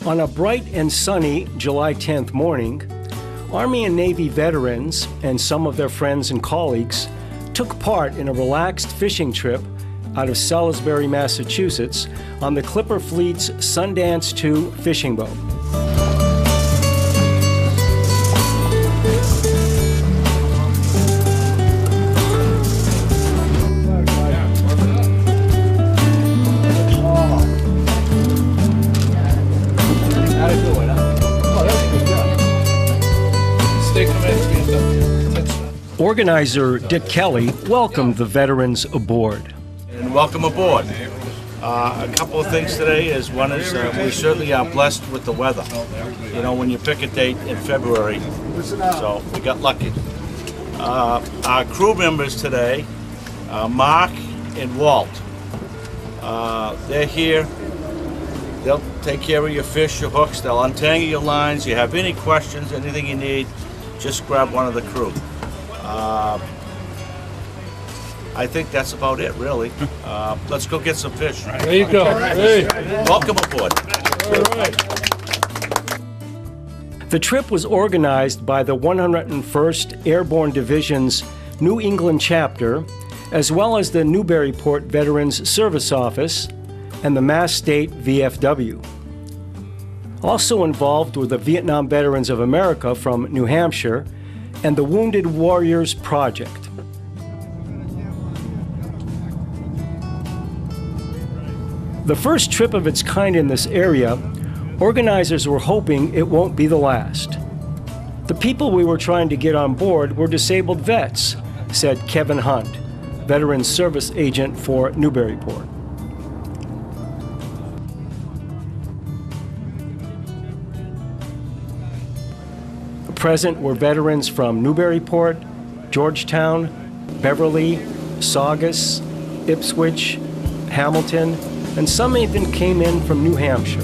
On a bright and sunny July 10th morning, Army and Navy veterans and some of their friends and colleagues took part in a relaxed fishing trip out of Salisbury, Massachusetts on the Clipper Fleet's Sundance 2 fishing boat. Organizer Dick Kelly welcomed the veterans aboard. And welcome aboard. A couple of things today is one is we certainly are blessed with the weather. You know, when you pick a date in February, so we got lucky. Our crew members today, Mark and Walt, they're here. They'll take care of your fish, your hooks, they'll untangle your lines. You have any questions, anything you need, just grab one of the crew. I think that's about it, really. Let's go get some fish. There you go. Hey. Welcome aboard. The trip was organized by the 101st Airborne Division's New England chapter, as well as the Newburyport Veterans Service Office and the Mass State VFW. Also involved were the Vietnam Veterans of America from New Hampshire and the Wounded Warriors Project. The first trip of its kind in this area, organizers were hoping it won't be the last. The people we were trying to get on board were disabled vets, said Kevin Hunt, Veterans Service Agent for Newburyport. Present were veterans from Newburyport, Georgetown, Beverly, Saugus, Ipswich, Hamilton, and some even came in from New Hampshire.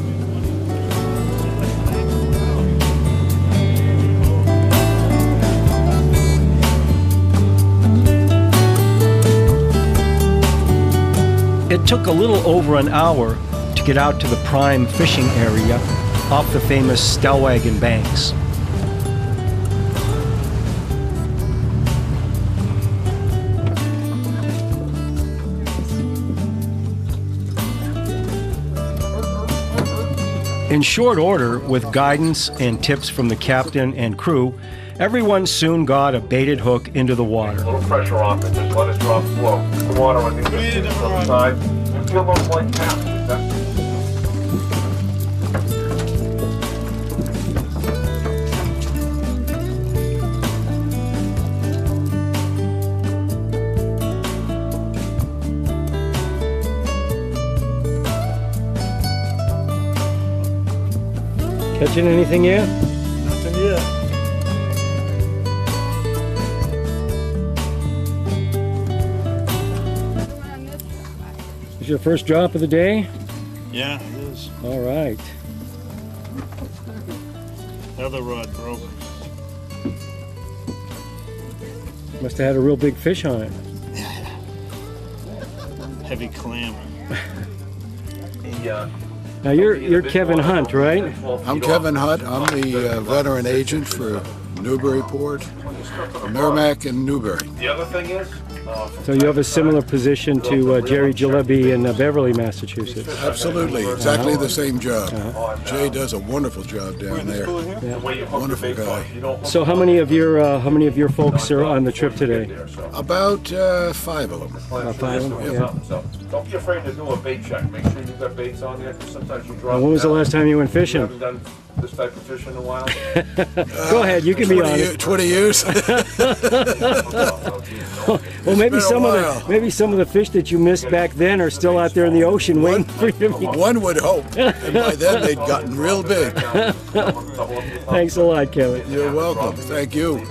It took a little over an hour to get out to the prime fishing area off the famous Stellwagen Banks. In short order, with guidance and tips from the captain and crew, everyone soon got a baited hook into the water. A little pressure off it, just let it drop slow. The water on the side. You feel those light taps. Catching anything yet? Nothing yet. Is your first drop of the day? Yeah, it is. All right. Other rod broke. Must have had a real big fish on it. Heavy clam. Now you're Kevin Hunt, right? I'm Kevin Hunt. I'm the veteran agent for Newburyport, Merrimack, and Newbury. The other thing is, So you have a similar position to Jerry Jalebi in Beverly, Massachusetts. Absolutely, exactly the same job. Jay does a wonderful job down there. Wonderful guy. So how many of your folks are on the trip today? About 5 of them. About 5 of them. Yeah. so don't be afraid to do a bait check. Make sure you've got baits on there, because sometimes you drop. When was the last time you went You fishing? haven't done this type of fishing in a while. Go ahead, you can be honest. 20 years. Well, maybe been a maybe some of the fish that you missed back then are still out there in the ocean waiting for you to be. One would hope. And by then they'd gotten real big. Thanks a lot, Kevin. You're welcome. Thank you.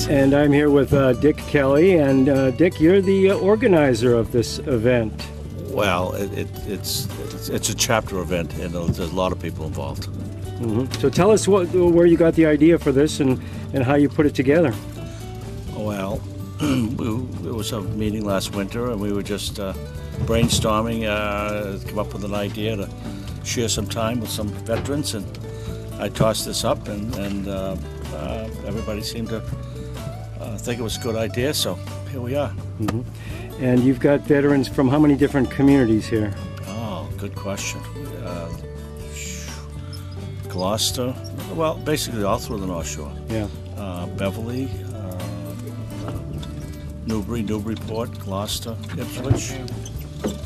And I'm here with Dick Kelly, and Dick, you're the organizer of this event. Well, it's a chapter event, and there's a lot of people involved. So tell us where you got the idea for this and how you put it together. Well, it was a meeting last winter, and we were just brainstorming, come up with an idea to share some time with some veterans, and I tossed this up, and everybody seemed to think it was a good idea, so here we are. And you've got veterans from how many different communities here? Oh, good question. Gloucester, well, basically all through the North Shore. Yeah. Beverly, Newburyport, Gloucester, Ipswich,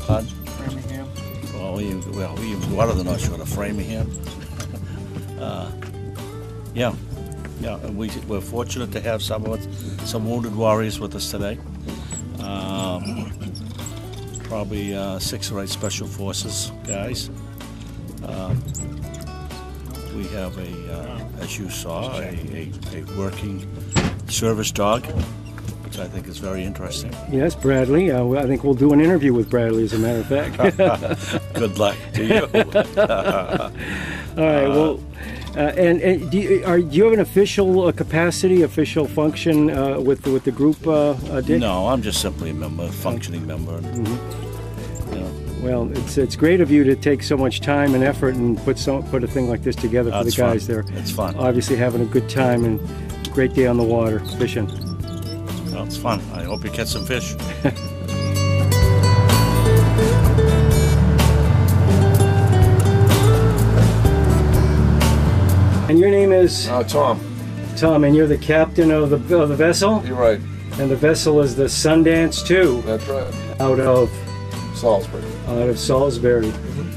Pudd. Framingham. Well, we even go out of the North Shore to Framingham. Yeah, and we're fortunate to have some wounded warriors with us today. Probably 6 or 8 Special Forces guys. We have as you saw, a working service dog, which I think is very interesting. Yes, Bradley. I think we'll do an interview with Bradley, as a matter of fact. Good luck to you. All right. Well, and do you have an official capacity, official function with the group, Dick? No, I'm just simply a member, functioning member. Well, it's great of you to take so much time and effort and put a thing like this together for the guys there. It's fun. Obviously having a good time and a great day on the water fishing. Well, it's fun. I hope you catch some fish. And your name is? Tom. Tom, and you're the captain of the vessel? You're right. And the vessel is the Sundance 2. That's right. Out of? Salisbury. Out of Salisbury.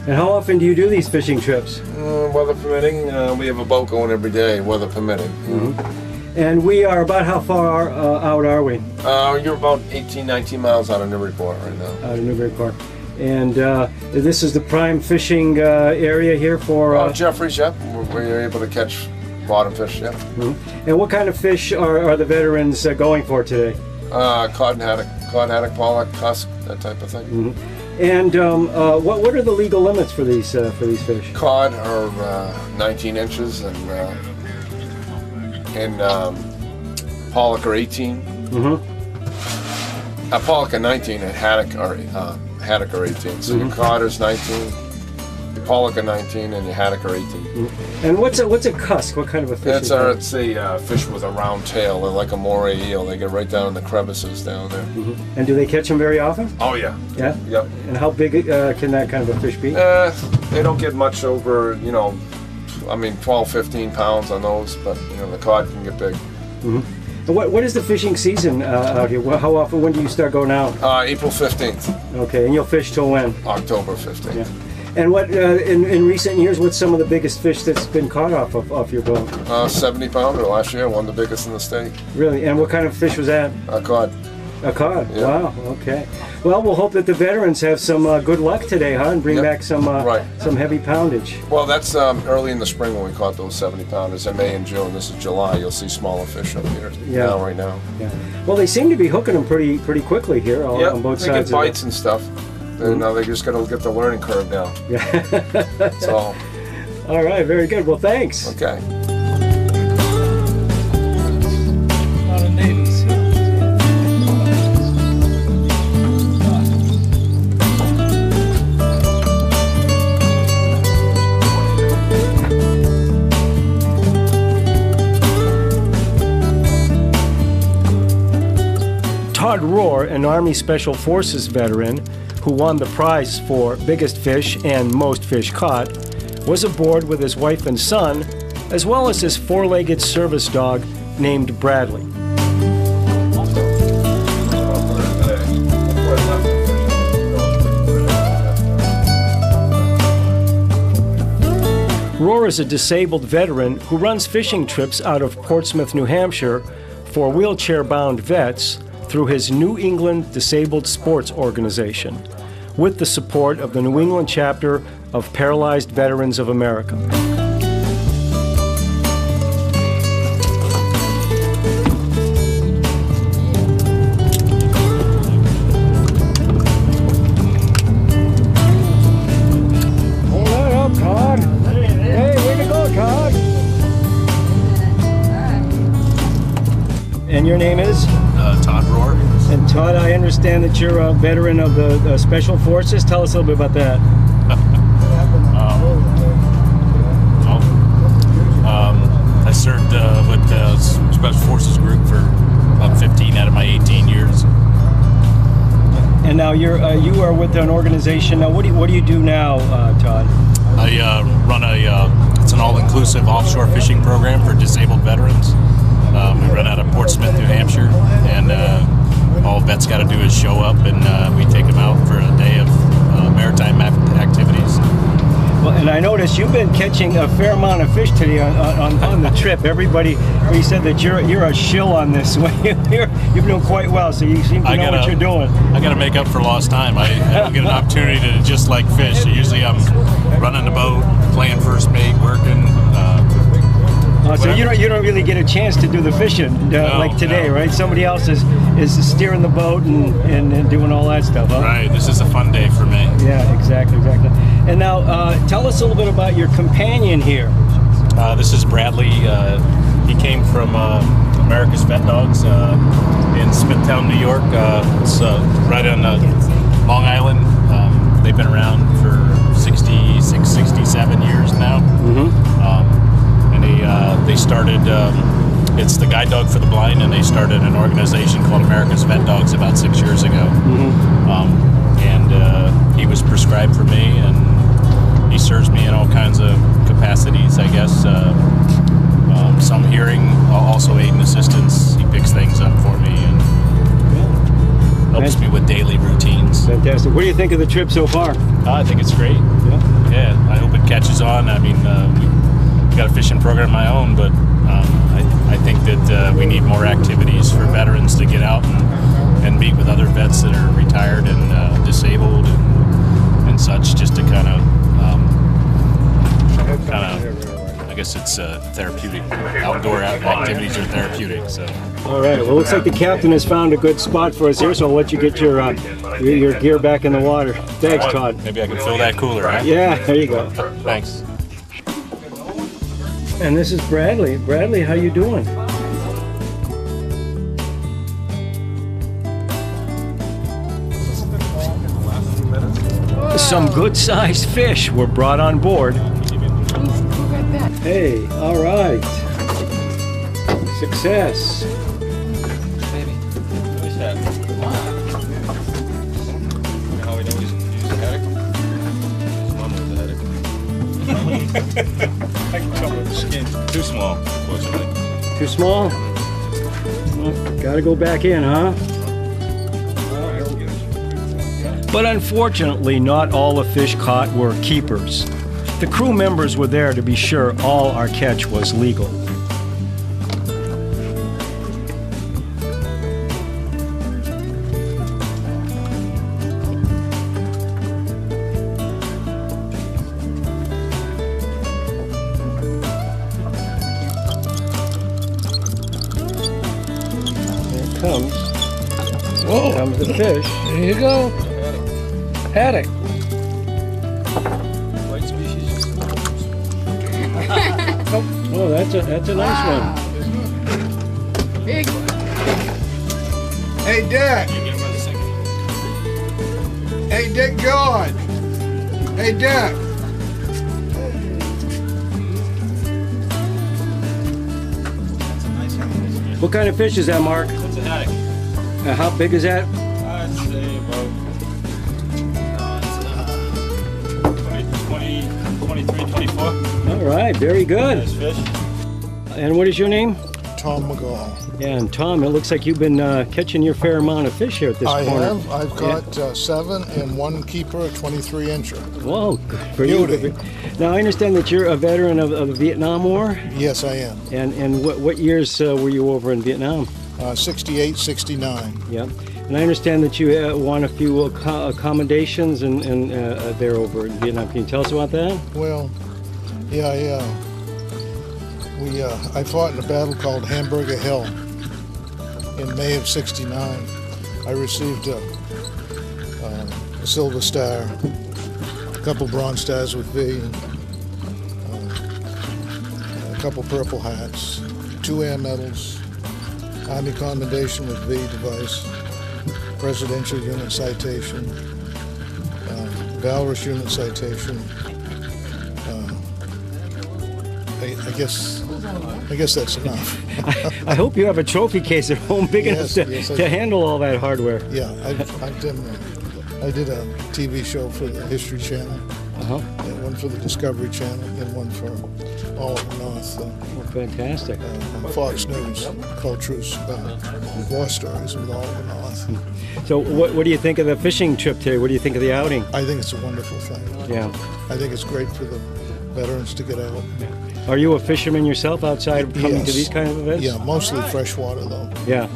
And how often do you do these fishing trips? Weather permitting. We have a boat going every day, weather permitting. And we are about how far out are we? You're about 18, 19 miles out of Newburyport right now. Out of Newburyport. And this is the prime fishing area here for... Jeffries, yep. We're able to catch bottom fish, yeah. And what kind of fish are the veterans going for today? Cod and haddock, pollock, cusk, that type of thing. And what are the legal limits for these fish? Cod are 19 inches, and pollock are 18. Pollock are 19, and haddock are 18. So your cod is 19, your pollock are 19, and your haddock are 18. And what's a cusk? What kind of a fish? It's a fish with a round tail. They're like a moray eel. They get right down in the crevices down there. And do they catch them very often? Oh yeah. Yeah. Yep. And how big can that kind of a fish be? They don't get much over, 12, 15 pounds on those, but the cod can get big. And what is the fishing season out here? How often? When do you start going out? April 15th. Okay, and you'll fish till when? October 15th. Yeah. And what in recent years, what's some of the biggest fish that's been caught off your boat? 70 pounder last year, one of the biggest in the state. Really? And what kind of fish was that? Cod. A cod. Yeah. Wow. Okay. Well, we'll hope that the veterans have some good luck today, huh? And bring back some heavy poundage. Well, that's early in the spring when we caught those 70 pounders. In May and June. This is July. You'll see smaller fish up here right now. Yeah. Well, they seem to be hooking them pretty quickly here on both sides. They get bites and stuff. They just got to get the learning curve down. Yeah. That's all. All right. Very good. Well, thanks. Okay. A lot of natives. Todd Rohr, an Army Special Forces veteran who won the prize for biggest fish and most fish caught, was aboard with his wife and son, as well as his four-legged service dog named Bradley. Rohr is a disabled veteran who runs fishing trips out of Portsmouth, New Hampshire for wheelchair-bound vets through his New England Disabled Sports Organization, with the support of the New England chapter of Paralyzed Veterans of America. Hold that up, Todd. Hey, way to go, Todd. And your name is? Todd Rohr. And Todd, I understand that you're a veteran of the Special Forces. Tell us a little bit about that. I served with the Special Forces group for about 15 out of my 18 years. And now you are with an organization. Now, what do you do now, Todd? I run it's an all-inclusive offshore fishing program for disabled veterans. We run out of Portsmouth, New Hampshire, and all vets got to do is show up, and we take them out for a day of maritime activities. Well, and I noticed you've been catching a fair amount of fish today on the trip. Everybody said that you're a shill on this. You've been doing quite well, so you seem to know what you're doing. I got to make up for lost time. I don't get an opportunity to just like fish. So usually I'm running the boat, playing first mate, working. So you don't really get a chance to do the fishing like today, right? Somebody else is steering the boat and doing all that stuff, huh? Right. This is a fun day for me. Yeah, exactly. And now, tell us a little bit about your companion here. This is Bradley. He came from America's Vet Dogs in Smithtown, New York. It's right on Long Island. They've been around for 66, 67 years now. And they started, it's the Guide Dog for the Blind, and they started an organization called America's Vet Dogs about 6 years ago. And he was prescribed for me, and he serves me in all kinds of capacities, I guess. Some hearing, also aid and assistance. He picks things up for me and helps me with daily routines. Fantastic. What do you think of the trip so far? I think it's great. Yeah, I hope it catches on. I mean, I've got a fishing program of my own, but I think that we need more activities for veterans to get out and meet with other vets that are retired and disabled and such, just to kind of, I guess it's therapeutic. Outdoor activities are therapeutic. So. All right. Well, looks like the captain has found a good spot for us here, so I'll let you get your gear back in the water. Thanks, Todd. Maybe I can fill that cooler, right? Yeah, there you go. Thanks. And this is Bradley. Bradley, how you doing? Some good-sized fish were brought on board. Hey, all right. Success. Baby. What's that? How we know he's using a haddock? His mom was a haddock. I can come with the skin. Too small, unfortunately. Too small? Well, gotta go back in, huh? But unfortunately, not all the fish caught were keepers. The crew members were there to be sure all our catch was legal. Here it comes. Whoa. Here comes the fish. There you go. Haddock. White species. Oh, that's a nice one. Big. Hey, Dick. Hey, Dick George. Hey, Dick. What kind of fish is that, Mark? That's a haddock. How big is that? I'd say about 23, 24. All right, very good. Nice fish. And what is your name? Tom McGall. Yeah, and Tom, it looks like you've been catching your fair amount of fish here at this I corner. have. I've got 7 and 1 keeper, a 23-incher. Whoa, good for you. Beauty. Now, I understand that you're a veteran of the Vietnam War. Yes, I am. And what years were you over in Vietnam? 68, 69. Yeah. And I understand that you won a few accommodations and there over in Vietnam. Can you tell us about that? Well, yeah. I fought in a battle called Hamburger Hill in May of '69. I received a Silver Star, a couple Bronze Stars with V, a couple Purple Hats, 2 Air Medals, Army Commendation with V device, Presidential Unit Citation, Valorous Unit Citation. I guess that's enough. I hope you have a trophy case at home big Yes, enough yes, I to do. handle all that hardware. Yeah, I did a TV show for the History Channel, and one for the Discovery Channel, and one for Oliver North. Oh, fantastic. On Fox News called Truth War Stories with Oliver North. So what do you think of the fishing trip today? What do you think of the outing? I think it's a wonderful thing. Yeah. I think it's great for the veterans to get out. Are you a fisherman yourself outside of coming to Yes. these kind of events? Yeah, mostly freshwater though. Yeah.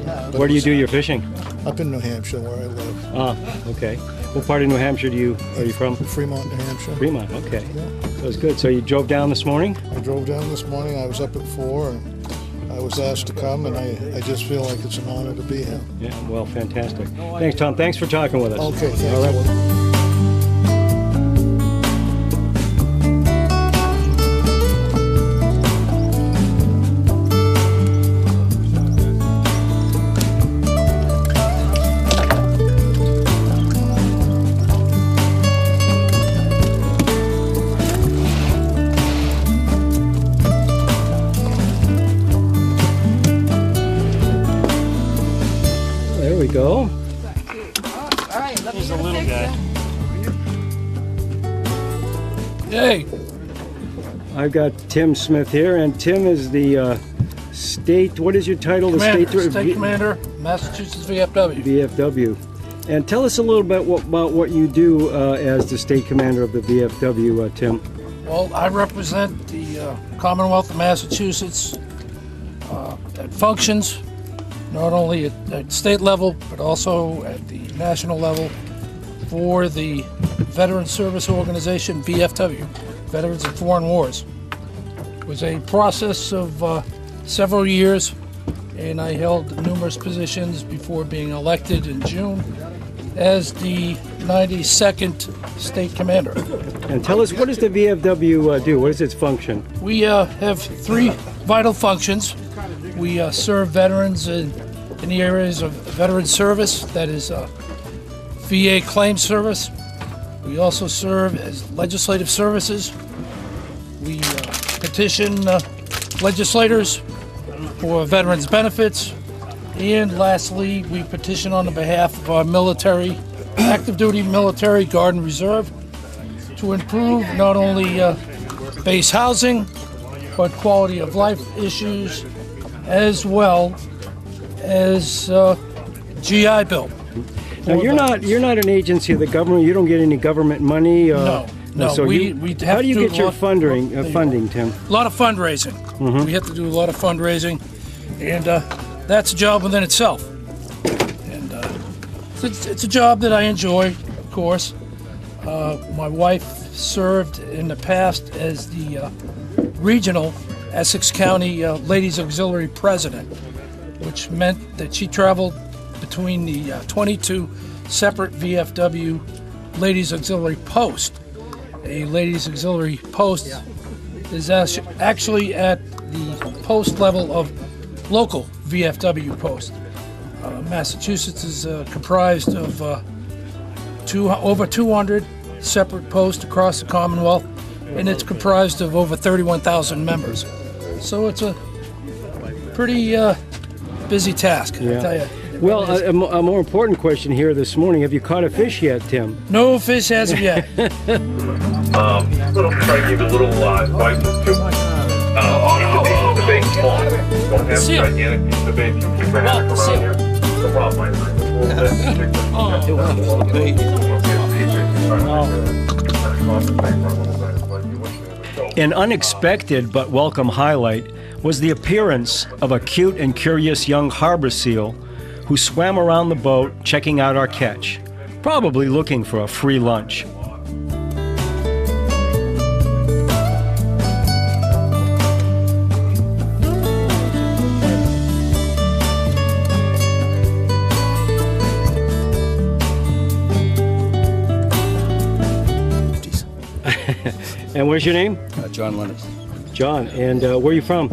But Where do you do your fishing? Up in New Hampshire, where I live. Ah, okay. What part of New Hampshire are you from? Fremont, New Hampshire. Fremont, okay. That was good. So you drove down this morning? I drove down this morning. I was up at 4, and I was asked to come, and I just feel like it's an honor to be here. Yeah, well, fantastic. Thanks, Tom. Thanks for talking with us. Okay, thank All right. you. There we go. He's a little guy. Hey, I've got Tim Smith here, and Tim is the state, what is your title? Commander, State Commander, Massachusetts VFW. VFW. And tell us a little bit about what you do as the state commander of the VFW, Tim. Well, I represent the Commonwealth of Massachusetts at functions, not only at state level, but also at the national level for the Veteran Service Organization, VFW, Veterans of Foreign Wars. It was a process of several years, and I held numerous positions before being elected in June as the 92nd State Commander. And tell us, what does the VFW do? What is its function? We have 3 vital functions. We serve veterans in the areas of veteran service, that is VA claim service. We also serve as legislative services. We petition legislators for veterans benefits. And lastly, we petition on the behalf of our military, active duty military, Guard and Reserve, to improve not only base housing, but quality of life issues, as well as GI Bill. Now, you're not an agency of the government. You don't get any government money. No. So we have how do you to do get your a lot- funding, Tim? A lot of fundraising. We have to do a lot of fundraising, and that's a job within itself. And it's a job that I enjoy, of course. My wife served in the past as the regional Essex County Ladies Auxiliary President, which meant that she traveled between the 22 separate VFW Ladies Auxiliary posts. A Ladies Auxiliary post is actually at the post level of local VFW posts. Massachusetts is comprised of over 200 separate posts across the Commonwealth, and it's comprised of over 31,000 members. So it's a pretty busy task, I tell you. Well, a more important question here this morning: have you caught a fish yet, Tim? No fish as of yet. Little try to give you a little advice too. Each of these is the big small. Don't have Seal. gigantic piece of bait. Keep your hand around here. No problem, An unexpected but welcome highlight was the appearance of a cute and curious young harbor seal who swam around the boat checking out our catch, probably looking for a free lunch. And what's your name? John Lennox. John. And where are you from?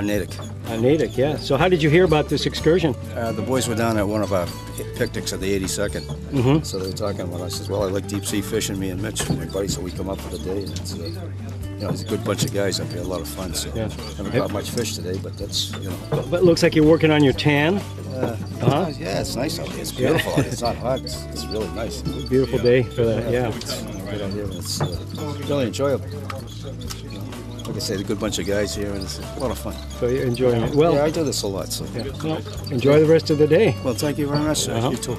Natick. Natick, yeah. So how did you hear about this excursion? The boys were down at one of our picnics at the 82nd. So they were talking about it. I said, well, I like deep sea fishing, me and Mitch, my buddy, so we come up for the day. And it's, you know, it's a good bunch of guys up here, a lot of fun. So haven't caught much fish today, but that's, you know. But it looks like you're working on your tan. Yeah, it's nice out here. It's beautiful. It's not hot. It's really nice. Beautiful day for that, yeah. Right out here. It's really enjoyable. Like I say, a good bunch of guys here, and it's a lot of fun. So you're enjoying it. Well, yeah, I do this a lot. So well, enjoy the rest of the day. Well, thank you very much, sir. You too.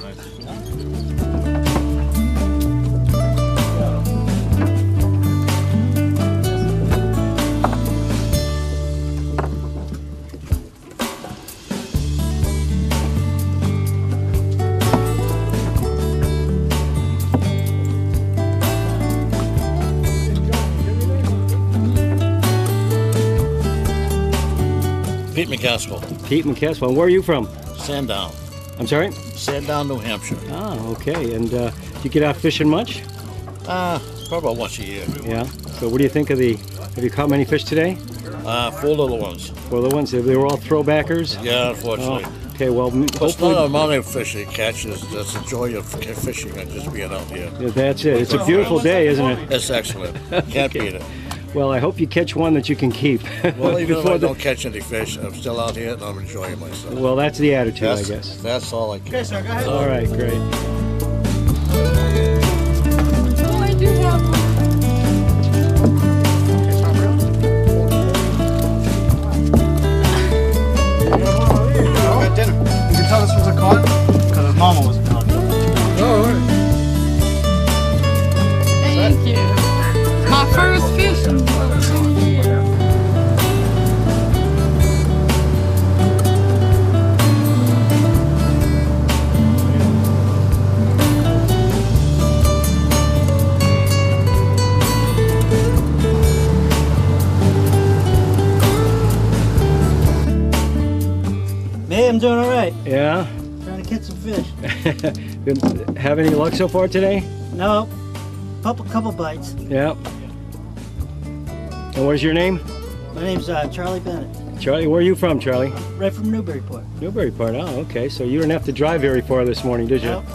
Pete McCaskill. Pete McCaskill. Where are you from? Sandown. I'm sorry? Sandown, New Hampshire. Oh, okay. And do you get out fishing much? Probably about once a year. Yeah. So what do you think of have you caught many fish today? 4 little ones. 4 little ones. They were all throwbackers? Yeah, unfortunately. Oh, okay, well, It's hopefully... not the amount of fish you catch, it's just the joy of fishing and just being out here. Yeah, that's it. It's a beautiful day, isn't it? It's excellent. Can't beat it. Well, I hope you catch one that you can keep. Well, even if I don't catch any fish, I'm still out here and I'm enjoying myself. Well, that's the attitude, I guess. That's all I can. Okay, sir, go ahead. All right, great. Well, I do have dinner. You can tell this was a caught because his mama was caught. All right. Thank you. My first fishing. Hey, I'm doing all right. Yeah? Trying to catch some fish. Have any luck so far today? No. Couple bites. Yeah. And what's your name? My name's Charlie Bennett. Charlie, where are you from, Charlie? Right from Newburyport. Newburyport, oh, okay. So you didn't have to drive very far this morning, did you? Nope.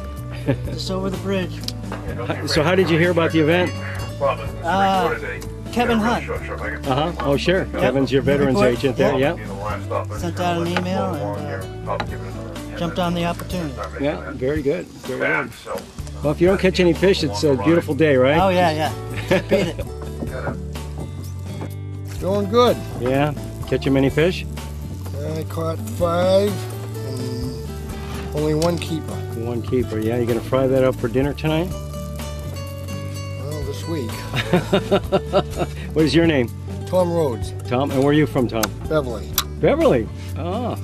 Just over the bridge. So how did you hear about the event? Kevin Hunt. Uh-huh. Oh, sure. Yep. Kevin's your veterans agent there, yeah. Sent out an email and jumped on the opportunity. Yeah, very good. Very good. Well, if you don't catch any fish, it's a beautiful day, right? Oh, yeah. Beat it. Doing good. Yeah. Catching many fish? I caught 5 and only 1 keeper. 1 keeper, yeah. You gonna fry that up for dinner tonight? Well, this week. What is your name? Tom Rhodes. Tom, and where are you from, Tom? Beverly. Beverly? Oh.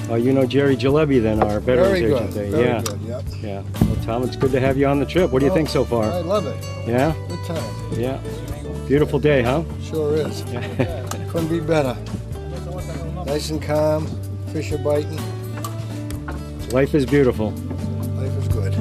Oh, you know Jerry Jalebi then, our veterans agent there. Very good, yep. Yeah. Well, Tom, it's good to have you on the trip. What do you think so far? I love it. Yeah? Good time. Yeah. Beautiful day, huh? Sure is. Couldn't be better. Nice and calm, fish are biting. Life is beautiful. Life is good.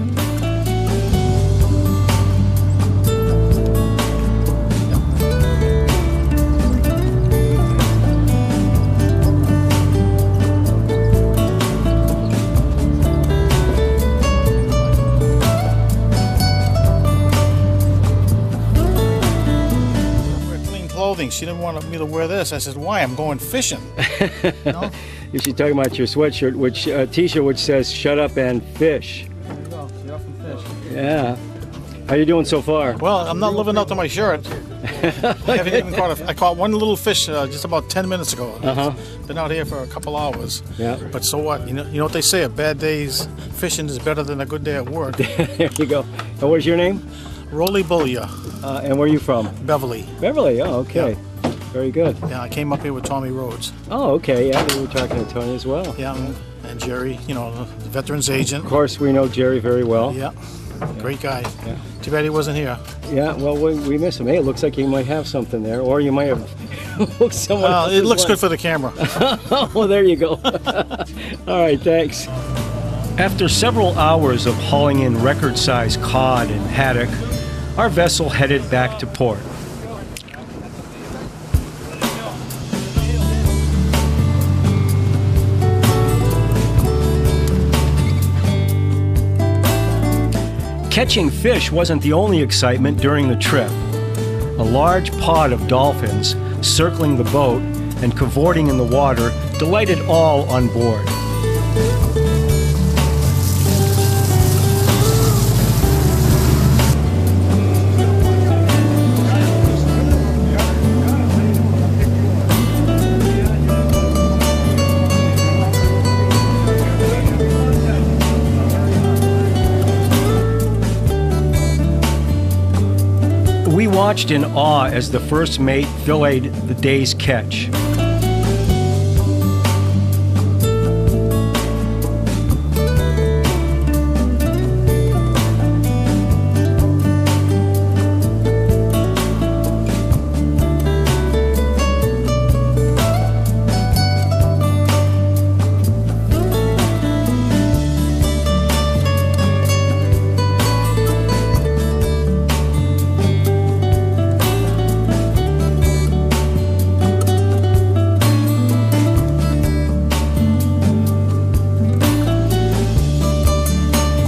She didn't want me to wear this. I said, why? I'm going fishing. No? You should talk about your sweatshirt, which t-shirt, which says "Shut up and fish." There you go. Shut up and fish. Yeah. How you doing so far? Well, I'm not living up to my shirt. I haven't even caught I caught 1 little fish just about 10 minutes ago. Been out here for a couple hours. Yeah. But so what? You know what they say? A bad day's fishing is better than a good day at work. There you go. And what's your name? Rolly Bullia. And where are you from? Beverly. Beverly. Oh, okay. Yeah. Very good. Yeah, I came up here with Tommy Rhodes. Oh, okay. Yeah, we were talking to Tony as well. Yeah, and Jerry, you know, the veterans agent. Of course, we know Jerry very well. Yeah. Great guy. Yeah. Too bad he wasn't here. Yeah, well, we miss him. Hey, it looks like he might have something there, or you might have hooked someone. Well, it looks good for the camera. Well, there you go. All right, thanks. After several hours of hauling in record-sized cod and haddock, our vessel headed back to port. Catching fish wasn't the only excitement during the trip. A large pod of dolphins circling the boat and cavorting in the water delighted all on board. We watched in awe as the first mate filleted the day's catch.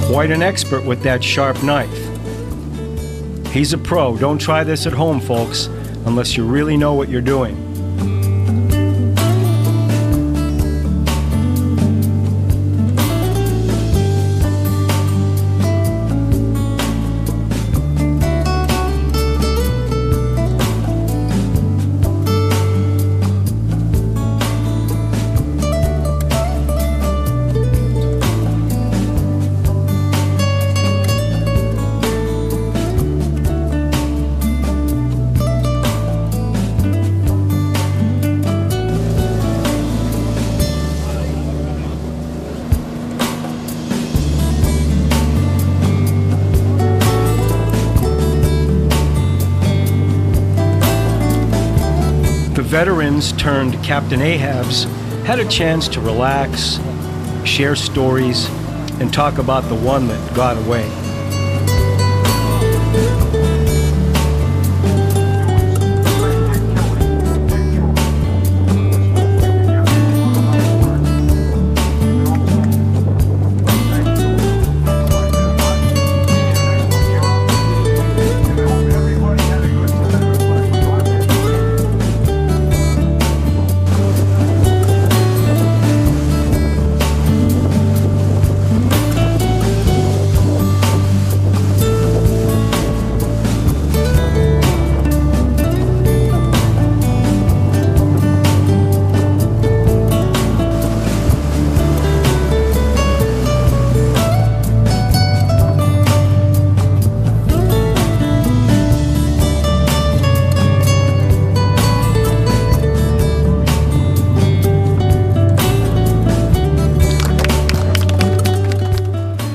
Quite an expert with that sharp knife. He's a pro. Don't try this at home, folks, unless you really know what you're doing. Veterans turned Captain Ahabs had a chance to relax, share stories, and talk about the one that got away.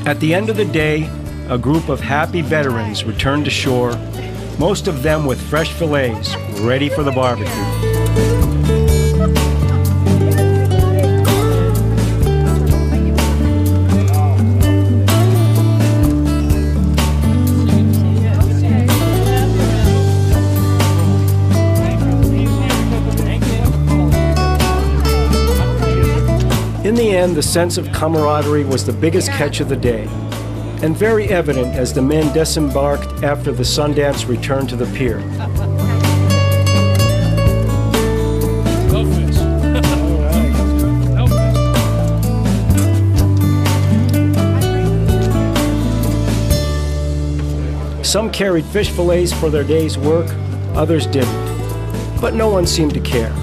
At the end of the day, a group of happy veterans returned to shore, most of them with fresh fillets ready for the barbecue. In the end, the sense of camaraderie was the biggest catch of the day, and very evident as the men disembarked after the Sundance returned to the pier. Some carried fish fillets for their day's work, others didn't, but no one seemed to care.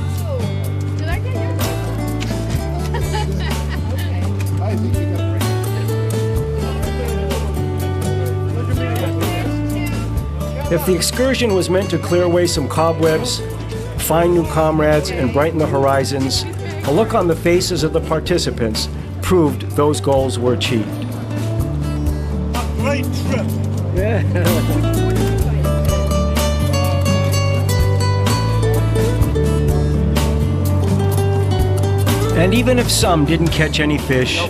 If the excursion was meant to clear away some cobwebs, find new comrades, and brighten the horizons, a look on the faces of the participants proved those goals were achieved. A great trip. And even if some didn't catch any fish,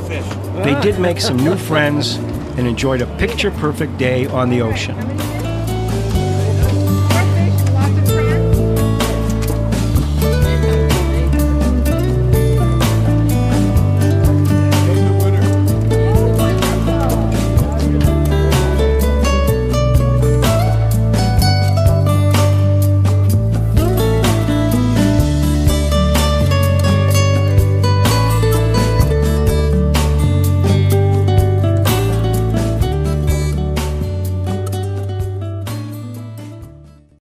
they did make some new friends and enjoyed a picture-perfect day on the ocean.